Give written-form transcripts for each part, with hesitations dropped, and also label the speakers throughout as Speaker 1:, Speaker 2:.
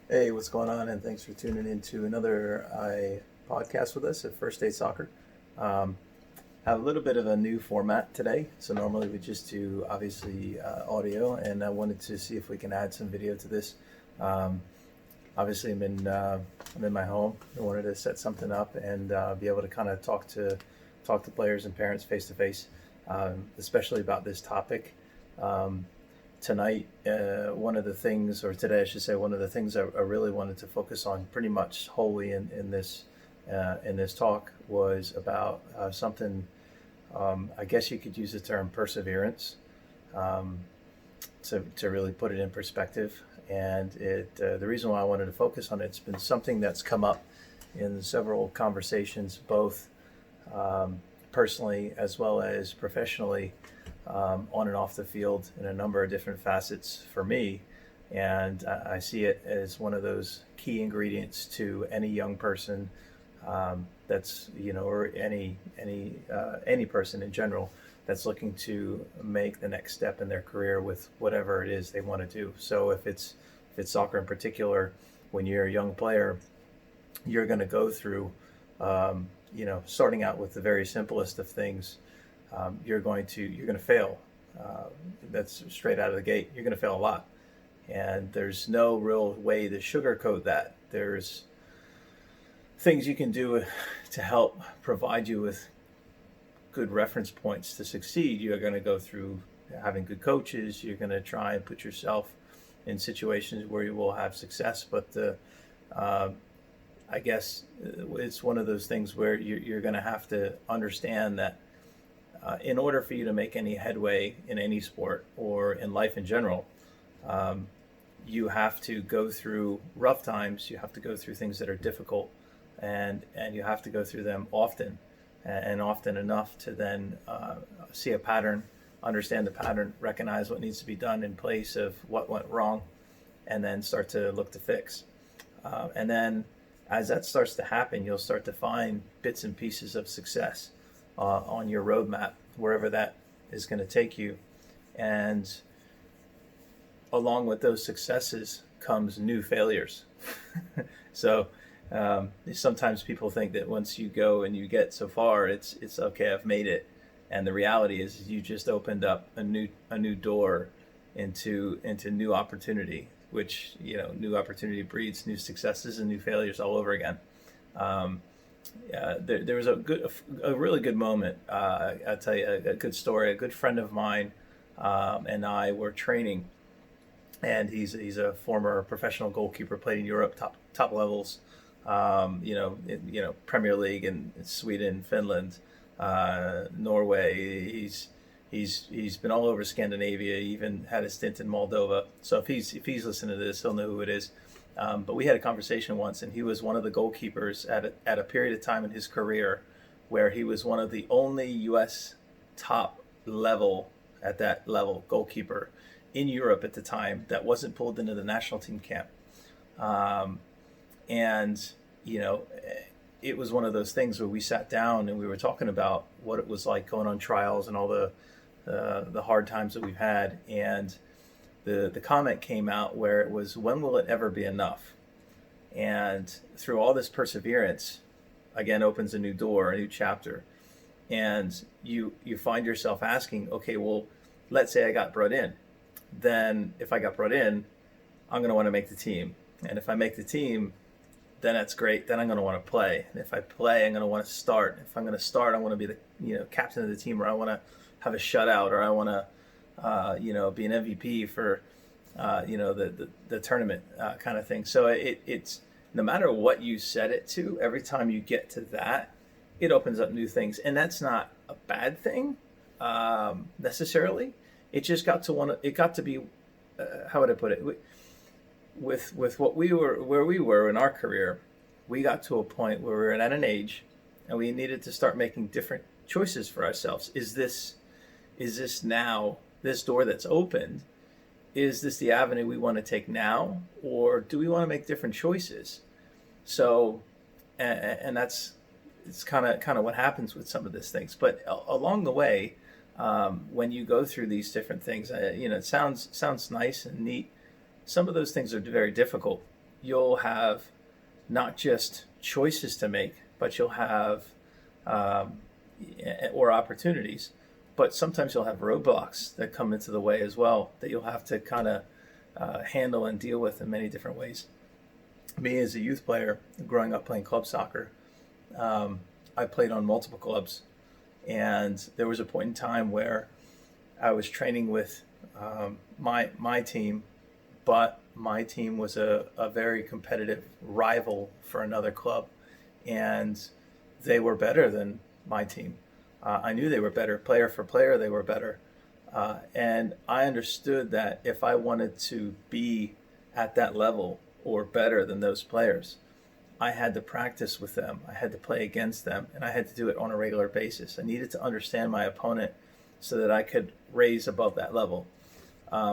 Speaker 1: Hey, what's going on? And thanks for tuning in to another podcast with us at First Day Soccer. Um, have a little bit of a new format today. So normally we just do obviously audio, and I wanted to see if we can add some video to this. Um, Obviously, I'm in my home. I wanted to set something up and be able to kind of talk to players and parents face to face, especially about this topic. Um, Tonight, one of the things, or today I should say, one of the things I really wanted to focus on, pretty much wholly in this talk, was about something. I guess you could use the term perseverance. Um, to really put it in perspective. And the reason why I wanted to focus on it's been something that's come up in several conversations, both personally as well as professionally, on and off the field in a number of different facets for me. And I see it as one of those key ingredients to any young person, that's or any person in general that's looking to make the next step in their career with whatever it is they want to do. So if it's soccer in particular, when you're a young player, you're going to go through, starting out with the very simplest of things. You're going to fail. Uh, that's straight out of the gate. You're going to fail a lot, and there's no real way to sugarcoat that. There's things you can do to help provide you with good reference points to succeed. You're going to go through having good coaches. You're going to try and put yourself in situations where you will have success. But uh, I guess it's one of those things where you're going to have to understand that in order for you to make any headway in any sport or in life in general, um, you have to go through rough times. You have to go through things that are difficult, and you have to go through them often, and often enough to then see a pattern, understand the pattern, recognize what needs to be done in place of what went wrong, and then start to look to fix. And then as that starts to happen, you'll start to find bits and pieces of success on your roadmap, wherever that is going to take you. And along with those successes comes new failures. So sometimes people think that once you go and you get so far, it's okay, I've made it. And the reality is, you just opened up a new door into new opportunity, which new opportunity breeds new successes and new failures all over again. Um, there was a really good moment. I'll tell you a good story. A good friend of mine and I were training, and he's a former professional goalkeeper, played in Europe, top levels, Premier League in Sweden, Finland, Norway. He's been all over Scandinavia. He even had a stint in Moldova. So if he's listening to this, he'll know who it is. But we had a conversation once, and he was one of the goalkeepers at a period of time in his career where he was one of the only U.S. top level, at that level, goalkeeper in Europe at the time that wasn't pulled into the national team camp. Um, and, you know, it was one of those things where we sat down and we were talking about what it was like going on trials and all the hard times that we've had. And the comment came out where it was, when will it ever be enough? And through all this perseverance, again, opens a new door, a new chapter. And you find yourself asking, okay, well, let's say I got brought in. Then if I got brought in, I'm going to want to make the team. And if I make the team, then that's great. Then I'm going to want to play. And if I play, I'm going to want to start. If I'm going to start, I want to be the captain of the team, or I want to have a shutout, or I want to be an MVP for the tournament kind of thing. So it's no matter what you set it to, every time you get to that, it opens up new things, and that's not a bad thing necessarily. It just got to it got to be how would I put it? With what we were, where we were in our career, we got to a point where we were at an age, and we needed to start making different choices for ourselves. Is this now, this door that's opened? Is this the avenue we want to take now, or do we want to make different choices? So, and that's it's kind of what happens with some of these things. But along the way, when you go through these different things, it sounds nice and neat. Some of those things are very difficult, you'll have not just choices to make, but you'll have um, or opportunities, but sometimes you'll have roadblocks that come into the way as well that you'll have to kind of handle and deal with in many different ways. Me as a youth player, growing up playing club soccer, I played on multiple clubs, and there was a point in time where I was training with my team, but my team was a very competitive rival for another club, and they were better than my team. I knew they were better, player for player, they were better. And I understood that if I wanted to be at that level or better than those players, I had to practice with them. I had to play against them, and I had to do it on a regular basis. I needed to understand my opponent so that I could raise above that level.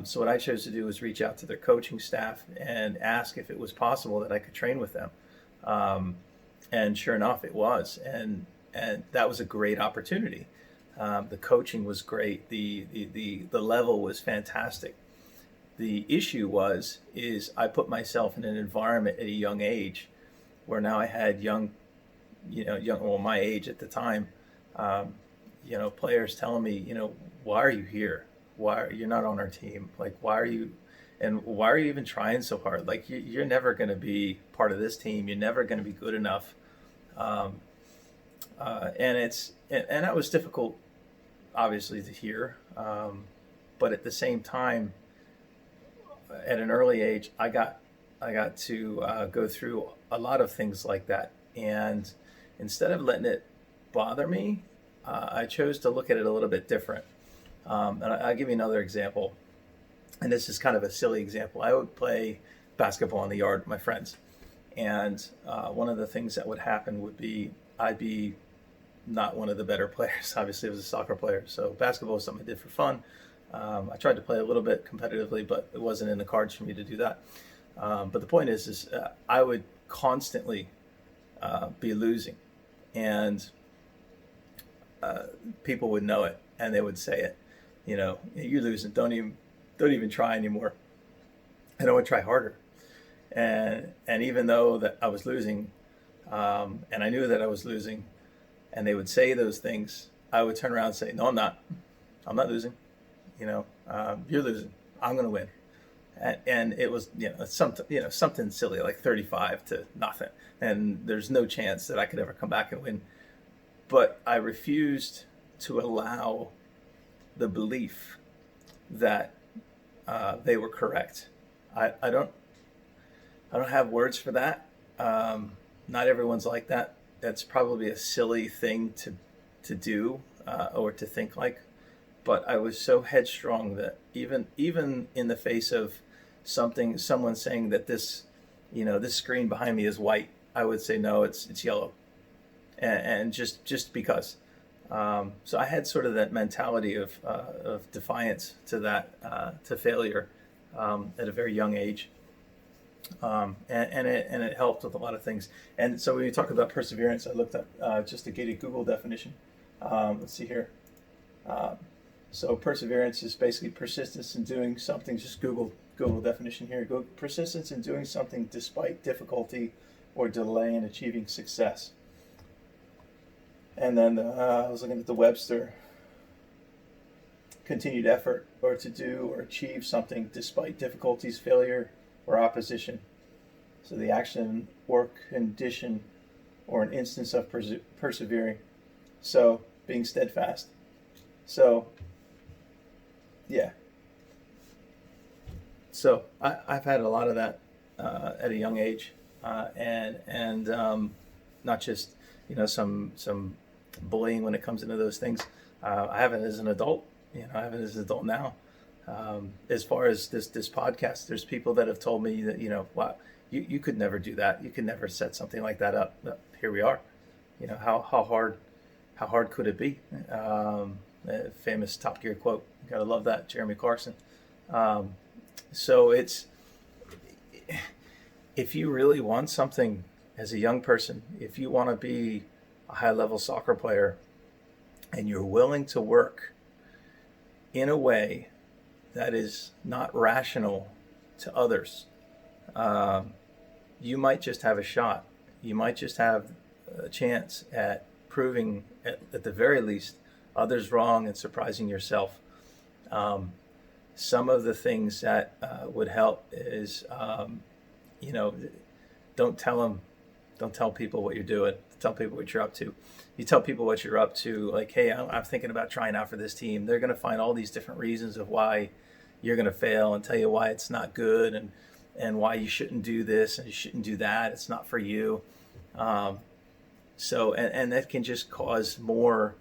Speaker 1: So what I chose to do was reach out to their coaching staff and ask if it was possible that I could train with them. And sure enough, it was. And that was a great opportunity. The coaching was great. The level was fantastic. The issue is I put myself in an environment at a young age where now I had my age at the time, players telling me, why are you here? You're not on our team? Like, why are you even trying so hard? Like, you're never going to be part of this team. You're never going to be good enough. And that was difficult, obviously, to hear. But at the same time, at an early age, I got to go through a lot of things like that. And instead of letting it bother me, I chose to look at it a little bit different. And I'll give you another example. And this is kind of a silly example. I would play basketball in the yard with my friends. And one of the things that would happen would be I'd be not one of the better players. Obviously, I was a soccer player. So basketball was something I did for fun. I tried to play a little bit competitively, but it wasn't in the cards for me to do that. But the point is I would constantly be losing. And people would know it, and they would say it. You're losing. Don't even try anymore. And I would try harder. And even though that I was losing, and I knew that I was losing, and they would say those things, I would turn around and say, "No, I'm not. I'm not losing. You're losing. I'm going to win." And it was, something silly like 35 to nothing, and there's no chance that I could ever come back and win. But I refused to allow the belief that they were correct. I don't have words for that. Not everyone's like that. That's probably a silly thing to do or to think like. But I was so headstrong that even in the face of someone saying that this screen behind me is white, I would say no, it's yellow, and just because. So I had sort of that mentality of defiance to that to failure at a very young age, and it helped with a lot of things. And so when you talk about perseverance, I looked up just a gated Google definition. Let's see here. So perseverance is basically persistence in doing something. Just Google definition here. Go persistence in doing something despite difficulty or delay in achieving success. And then I was looking at the Webster. Continued effort, or to do or achieve something despite difficulties, failure, or opposition. So the action or condition or an instance of persevering. So being steadfast. So yeah. So I've had a lot of that at a young age, and not just some bullying when it comes into those things. I have it as an adult. I have it as an adult now. As far as this podcast, there's people that have told me that wow, you could never do that. You could never set something like that up. But here we are. How hard could it be? Famous Top Gear quote. You gotta love that, Jeremy Clarkson. So if you really want something as a young person, if you want to be a high-level soccer player, and you're willing to work in a way that is not rational to others, you might just have a shot. You might just have a chance at proving, at the very least, others wrong and surprising yourself. Some of the things that would help is, you know, don't tell them, don't tell people what you're doing. Tell people what you're up to. You tell people what you're up to, like, hey, I'm thinking about trying out for this team. They're going to find all these different reasons of why you're going to fail and tell you why it's not good and why you shouldn't do this and you shouldn't do that. It's not for you. And that can just cause more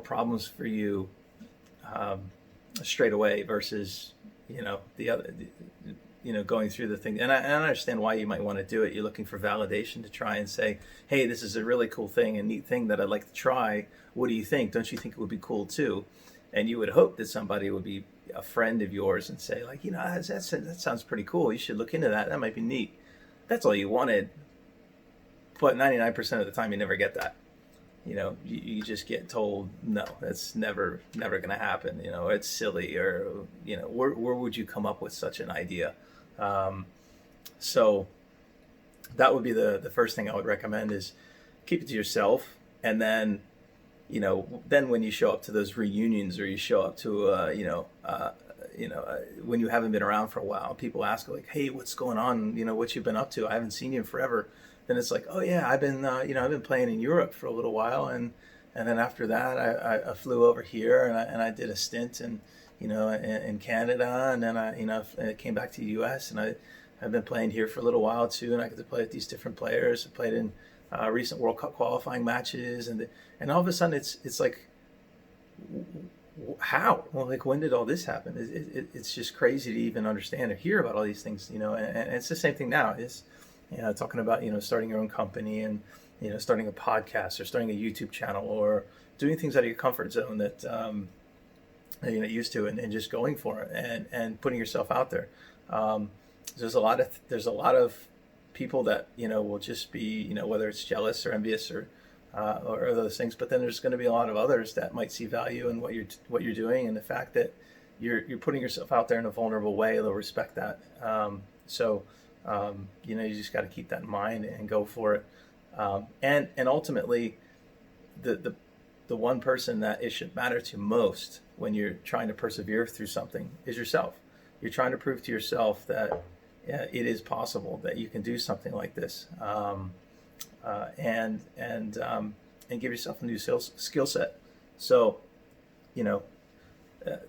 Speaker 1: problems for you straight away versus, the other, going through the thing. And I understand why you might want to do it. You're looking for validation to try and say, hey, this is a really cool thing, a neat thing that I'd like to try. What do you think? Don't you think it would be cool too? And you would hope that somebody would be a friend of yours and say, like, that sounds pretty cool. You should look into that. That might be neat. That's all you wanted. But 99% of the time, you never get that. You just get told, no, that's never going to happen. It's silly, or, where would you come up with such an idea? So that would be the first thing I would recommend is keep it to yourself. And then, then when you show up to those reunions or you show up to, when you haven't been around for a while, people ask like, hey, what's going on? What you've been up to? I haven't seen you in forever. Then it's like, oh yeah, I've been playing in Europe for a little while. And then after that, I flew over here and I did a stint in Canada. And then I came back to the US and I've been playing here for a little while too. And I get to play with these different players. I played in recent World Cup qualifying matches. And all of a sudden it's like, how? Well, like, when did all this happen? It's just crazy to even understand or hear about all these things, and it's the same thing now. It's, talking about, starting your own company and, starting a podcast or starting a YouTube channel or doing things out of your comfort zone that, used to, and just going for it and putting yourself out there. There's a lot of people that, will just be, whether it's jealous or envious or those things, but then there's going to be a lot of others that might see value in what you're doing, and the fact that you're putting yourself out there in a vulnerable way. They'll respect that. You just got to keep that in mind and go for it. And ultimately, the one person that it should matter to most when you're trying to persevere through something is yourself. You're trying to prove to yourself that it is possible that you can do something like this. And give yourself a new skill set. So,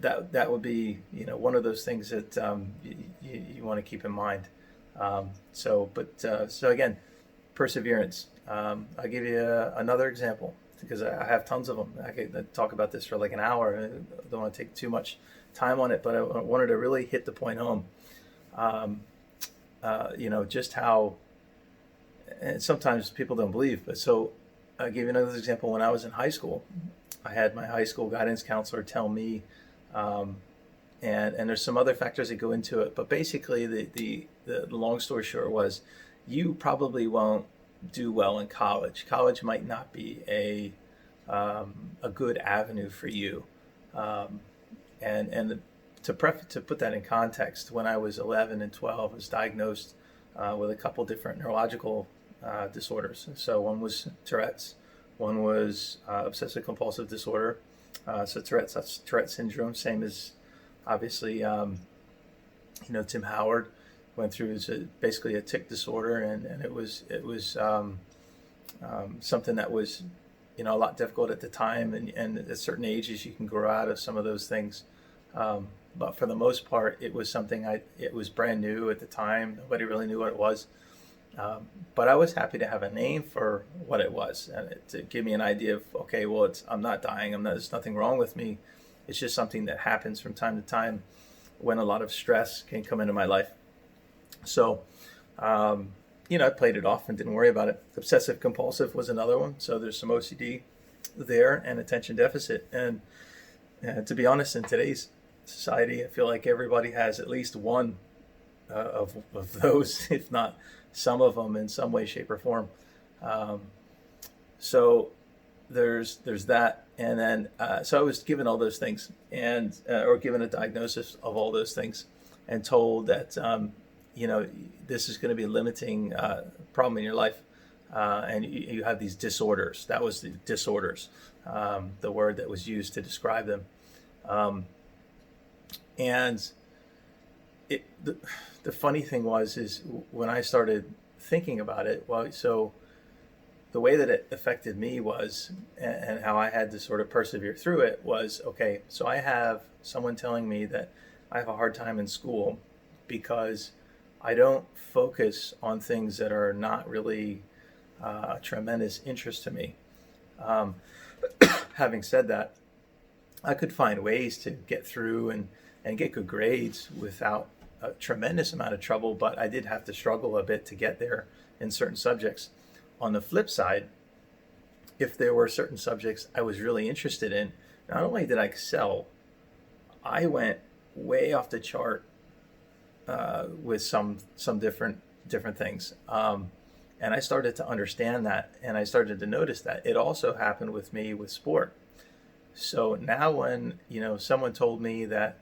Speaker 1: that would be, one of those things that you want to keep in mind. So again, perseverance. I'll give you another example because I have tons of them. I could talk about this for like an hour. I don't want to take too much time on it, but I wanted to really hit the point home. Just how, and sometimes people don't believe, but so I'll give you another example. When I was in high school, I had my high school guidance counselor tell me, and there's some other factors that go into it, but basically the long story short was, you probably won't do well in college. College might not be a good avenue for you. To put that in context, when I was 11 and 12, I was diagnosed with a couple different neurological disorders. So one was Tourette's, one was obsessive compulsive disorder. So Tourette's, that's Tourette syndrome, same as obviously, Tim Howard went through basically a tic disorder, and it was something that was, a lot difficult at the time, and at certain ages you can grow out of some of those things. But for the most part, it was something it was brand new at the time. Nobody really knew what it was. But I was happy to have a name for what it was, and to give me an idea of, okay, well, I'm not dying. There's nothing wrong with me. It's just something that happens from time to time when a lot of stress can come into my life. So, I played it off and didn't worry about it. Obsessive compulsive was another one. So there's some OCD there and attention deficit. And to be honest, in today's society, I feel like everybody has at least one of those, if not some of them in some way, shape, or form. So there's that. And then, so I was given all those things or given a diagnosis of all those things and told that, this is going to be a limiting problem in your life, and you have these disorders. That was the disorders, the word that was used to describe them. And the funny thing is when I started thinking about it, well, so the way that it affected me was, and how I had to sort of persevere through it was, okay, so I have someone telling me that I have a hard time in school because I don't focus on things that are not really tremendous interest to me. Having said that, I could find ways to get through and get good grades without a tremendous amount of trouble, but I did have to struggle a bit to get there in certain subjects. On the flip side, if there were certain subjects I was really interested in, not only did I excel, I went way off the chart with some different things. And I started to understand that, and I started to notice that. It also happened with me with sport. So now when, someone told me that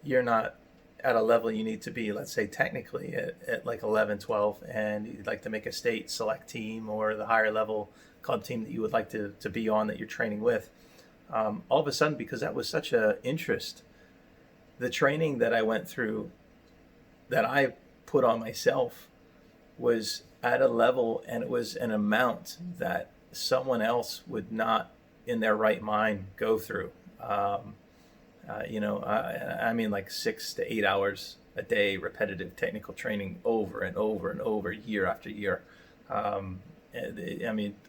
Speaker 1: you're not at a level you need to be, let's say technically at like 11, 12, and you'd like to make a state select team or the higher level club team that you would like to be on that you're training with, all of a sudden, because that was such a interest, the training that I went through, that I put on myself, was at a level, and it was an amount that someone else would not in their right mind go through. I mean, like 6 to 8 hours a day, repetitive technical training over and over and over, year after year.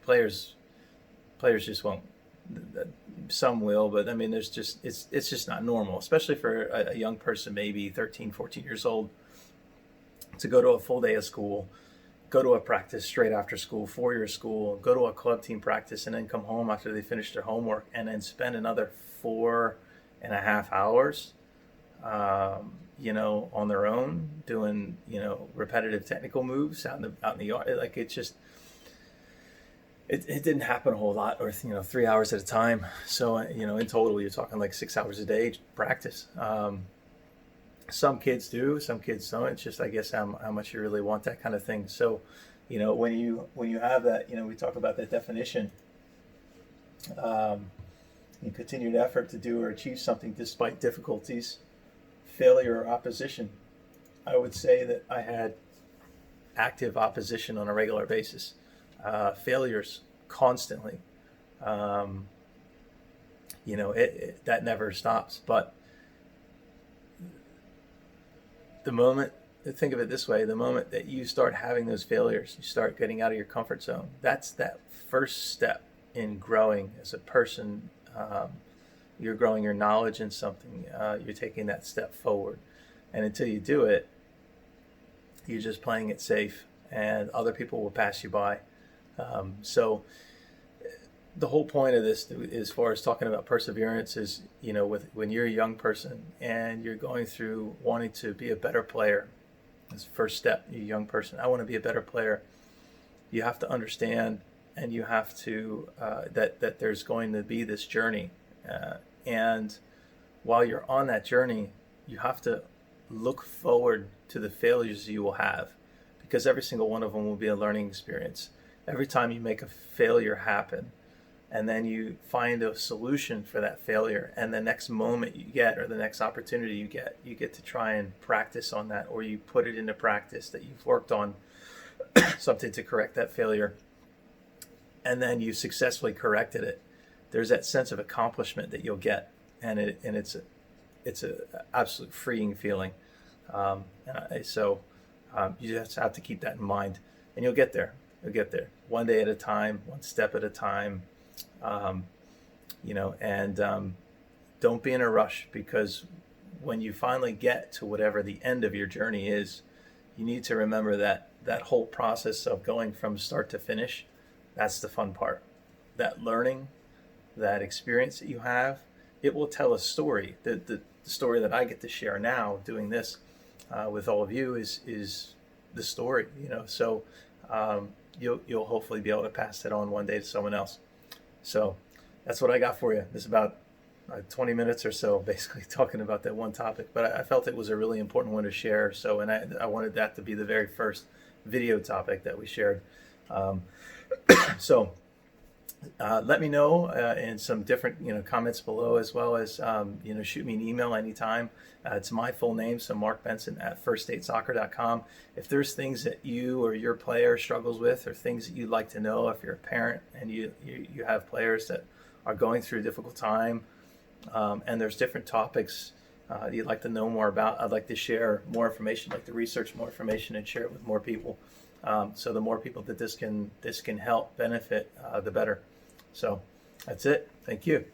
Speaker 1: Players just won't. Some will, but I mean, it's just not normal, especially for a young person, maybe 13, 14 years old, to go to a full day of school, go to a practice straight after school, 4-year school, go to a club team practice, and then come home after they finish their homework, and then spend another 4.5 hours, on their own doing, repetitive technical moves out in the yard. Like, it didn't happen a whole lot, or 3 hours at a time. So in total, you're talking like 6 hours a day practice. Some kids do, some kids don't. It's just, I guess, how much you really want that kind of thing. So, when you have that, we talk about that definition. In continued effort to do or achieve something despite difficulties, failure, or opposition. I would say that I had active opposition on a regular basis, failures constantly. That never stops. But think of it this way, the moment that you start having those failures, you start getting out of your comfort zone. That's that first step in growing as a person. You're growing your knowledge in something. You're taking that step forward. And until you do it, you're just playing it safe, and other people will pass you by. So the whole point of this, as far as talking about perseverance, is, when you're a young person and you're going through wanting to be a better player, that's the first step. You're a young person, I want to be a better player. You have to understand, and you have to that there's going to be this journey, and while you're on that journey, you have to look forward to the failures you will have, because every single one of them will be a learning experience. Every time you make a failure happen, and then you find a solution for that failure, and the next moment you get, or the next opportunity you get to try and practice on that, or you put it into practice that you've worked on something to correct that failure, and then you successfully corrected it. There's that sense of accomplishment that you'll get, and it's a absolute freeing feeling. So you just have to keep that in mind, and you'll get there. You'll get there, one day at a time, one step at a time. Don't be in a rush, because when you finally get to whatever the end of your journey is, you need to remember that whole process of going from start to finish, that's the fun part. That learning, that experience that you have, it will tell a story. The story that I get to share now doing this with all of you is the story, so you'll hopefully be able to pass that on one day to someone else. So that's what I got for you. This is about 20 minutes or so basically talking about that one topic, but I felt it was a really important one to share. So, and I wanted that to be the very first video topic that we shared. Um, so let me know in some different comments below, as well as shoot me an email anytime. It's my full name, so Mark Benson at firststatesoccer.com. If there's things that you or your player struggles with, or things that you'd like to know, if you're a parent and you have players that are going through a difficult time, and there's different topics you'd like to know more about, I'd like to share more information, like to research more information and share it with more people. So the more people that this can help benefit, the better. So that's it. Thank you.